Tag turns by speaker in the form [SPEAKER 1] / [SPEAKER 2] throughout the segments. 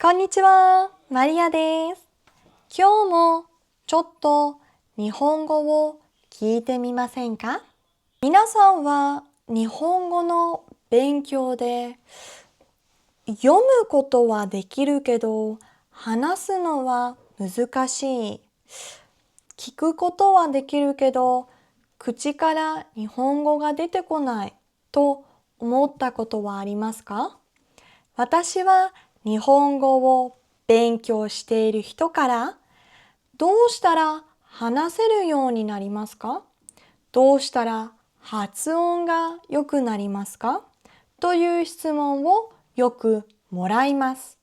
[SPEAKER 1] こんにちは、マリアです。今日もちょっと日本語を聞いてみませんか？皆さんは日本語の勉強で読むことはできるけど話すのは難しい。聞くことはできるけど口から日本語が出てこないと思ったことはありますか？私は日本語を勉強している人からどうしたら話せるようになりますか？どうしたら発音が良くなりますか？という質問をよくもらいます。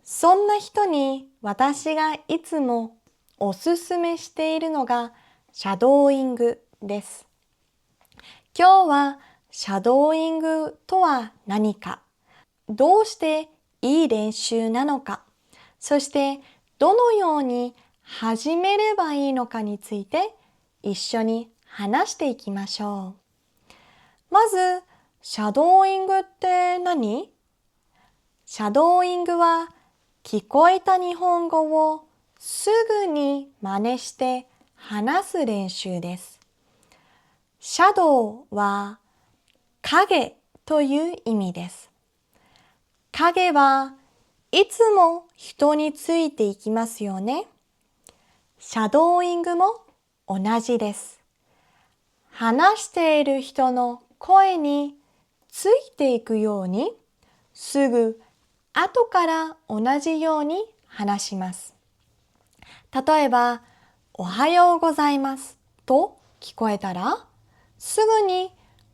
[SPEAKER 1] そんな人に私がいつもおすすめしているのがシャドーイングです。今日はシャドーイングとは何か、どうしていい練習なのか、そしてどのように始めればいいのかについて一緒に話していきましょう。まず、シャドーイングって何？シャドーイングは聞こえた日本語をすぐに真似して話す練習です。シャドウは影という意味です。影はいつも人についていきますよね。シャドーイングも同じです。話している人の声についていくように、すぐ後から同じように話します。例えば、おはようございますと聞こえたら、すぐに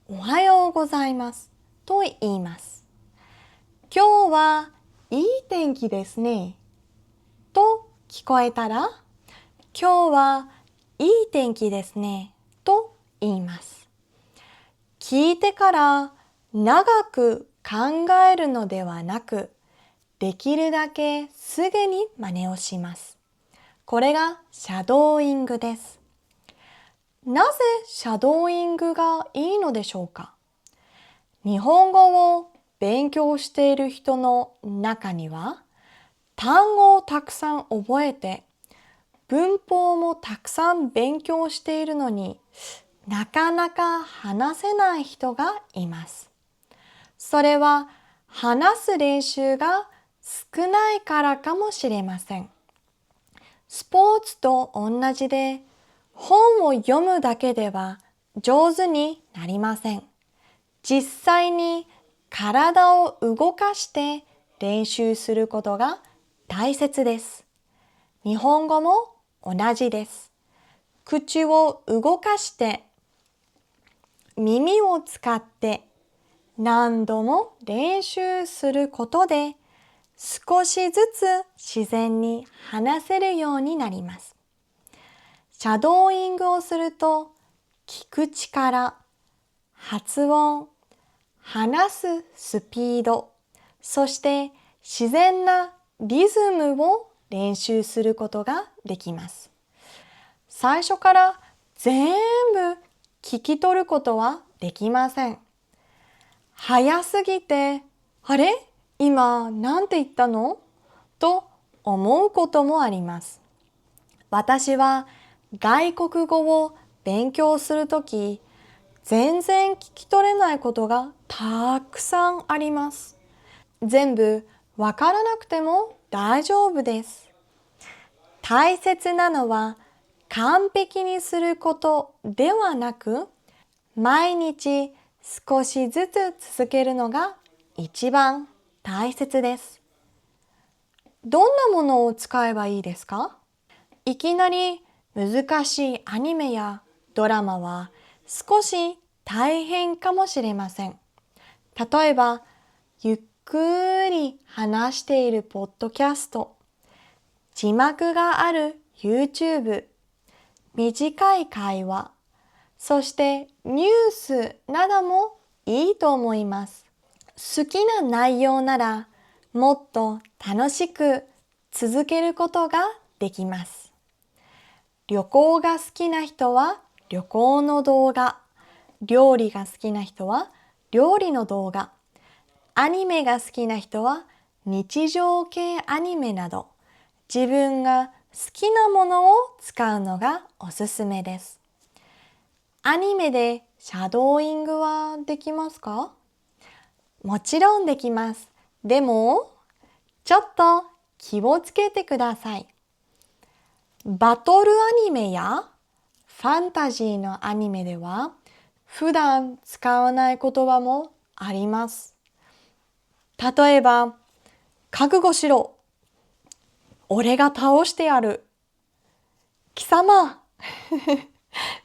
[SPEAKER 1] おはようございますと言います。今日はいい天気ですねと聞こえたら、今日はいい天気ですねと言います。聞いてから長く考えるのではなく、できるだけすぐに真似をします。これがシャドーイングです。なぜシャドーイングがいいのでしょうか？日本語を勉強している人の中には、単語をたくさん覚えて、文法もたくさん勉強しているのになかなか話せない人がいます。それは話す練習が少ないからかもしれません。スポーツと同じで、本を読むだけでは上手になりません。実際に体を動かして練習することが大切です。日本語も同じです。口を動かして耳を使って何度も練習することで少しずつ自然に話せるようになります。シャドーイングをすると聞く力、発音、話すスピード、そして自然なリズムを練習することができます。最初から全部聞き取ることはできません。早すぎて、あれ？今なんて言ったの？と思うこともあります。私は外国語を勉強するとき、全然聞き取れないことがたくさんあります。全部わからなくても大丈夫です。大切なのは完璧にすることではなく、毎日少しずつ続けるのが一番大切です。どんなものを使えばいいですか？いきなり難しいアニメやドラマは少し大変かもしれません。例えば、ゆっくり話しているポッドキャスト、字幕がある YouTube、短い会話、そしてニュースなどもいいと思います。好きな内容ならもっと楽しく続けることができます。旅行が好きな人は旅行の動画、料理が好きな人は料理の動画、アニメが好きな人は日常系アニメなど自分が好きなものを使うのがおすすめです。アニメでシャドーイングはできますか？もちろんできます。でも、ちょっと気をつけてください。バトルアニメやファンタジーのアニメでは普段使わない言葉もあります。例えば、覚悟しろ。俺が倒してやる。貴様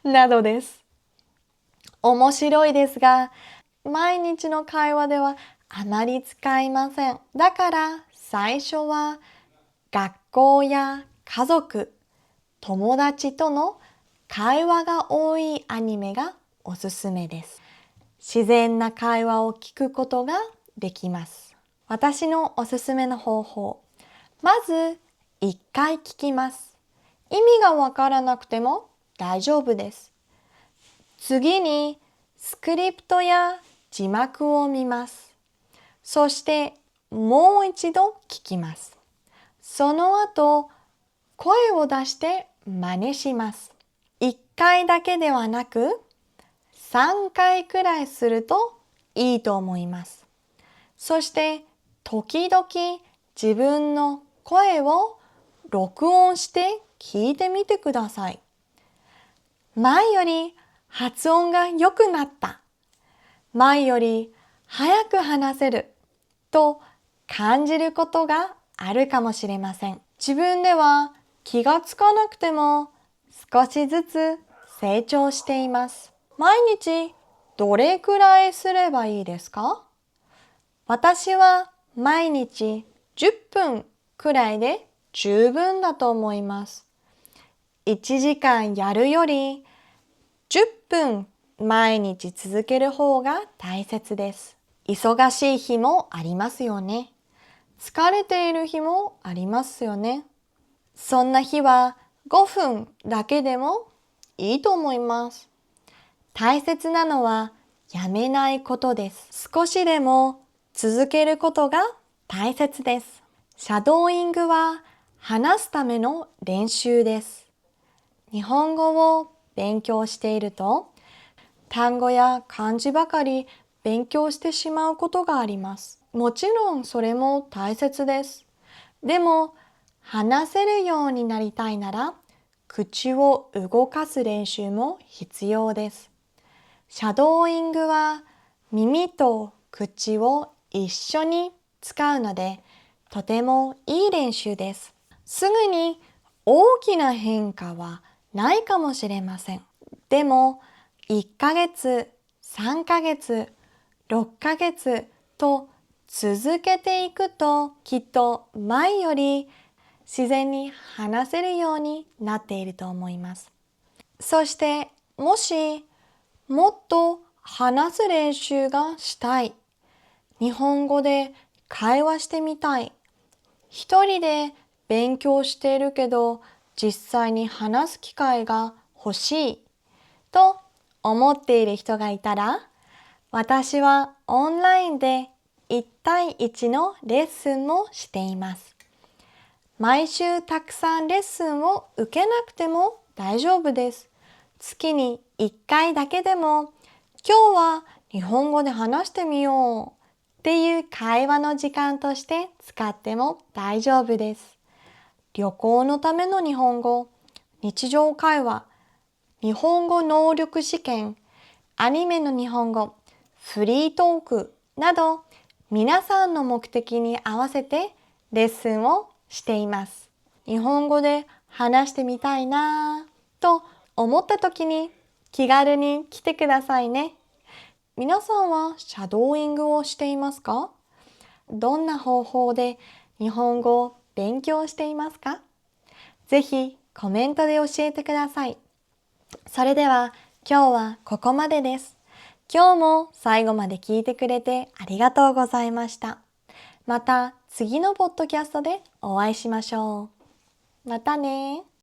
[SPEAKER 1] などです。面白いですが、毎日の会話ではあまり使いません。だから最初は学校や家族、友達との会話が多いアニメがおすすめです。自然な会話を聞くことができます。私のおすすめの方法。まず1回聞きます。意味がわからなくても大丈夫です。次にスクリプトや字幕を見ます。そしてもう一度聞きます。その後、声を出して真似します。1回だけではなく、3回くらいするといいと思います。そして時々自分の声を録音して聞いてみてください。前より発音が良くなった。前より早く話せると感じることがあるかもしれません。自分では気がつかなくても少しずつ成長しています。毎日どれくらいすればいいですか？私は毎日10分くらいで十分だと思います。1時間やるより10分毎日続ける方が大切です。忙しい日もありますよね。疲れている日もありますよね。そんな日は5分だけでもいいと思います。大切なのはやめないことです。少しでも続けることが大切です。シャドーイングは話すための練習です。日本語を勉強していると単語や漢字ばかり勉強してしまうことがあります。もちろんそれも大切です。でも話せるようになりたいなら口を動かす練習も必要です。シャドーイングは耳と口を一緒に使うのでとてもいい練習です。すぐに大きな変化はないかもしれません。でも1ヶ月、3ヶ月、6ヶ月と続けていくときっと前より自然に話せるようになっていると思います。そしてもしもっと話す練習がしたい、日本語で会話してみたい、一人で勉強しているけど実際に話す機会が欲しいと思っている人がいたら、私はオンラインで1対1のレッスンもしています。毎週たくさんレッスンを受けなくても大丈夫です。月に1回だけでも、今日は日本語で話してみようっていう会話の時間として使っても大丈夫です。旅行のための日本語、日常会話、日本語能力試験、アニメの日本語、フリートークなど皆さんの目的に合わせてレッスンをしています。日本語で話してみたいなぁと思った時に気軽に来てくださいね。皆さんはシャドーイングをしていますか？どんな方法で日本語を勉強していますか？ぜひコメントで教えてください。それでは今日はここまでです。今日も最後まで聞いてくれてありがとうございました。また次のポッドキャストでお会いしましょう。またね。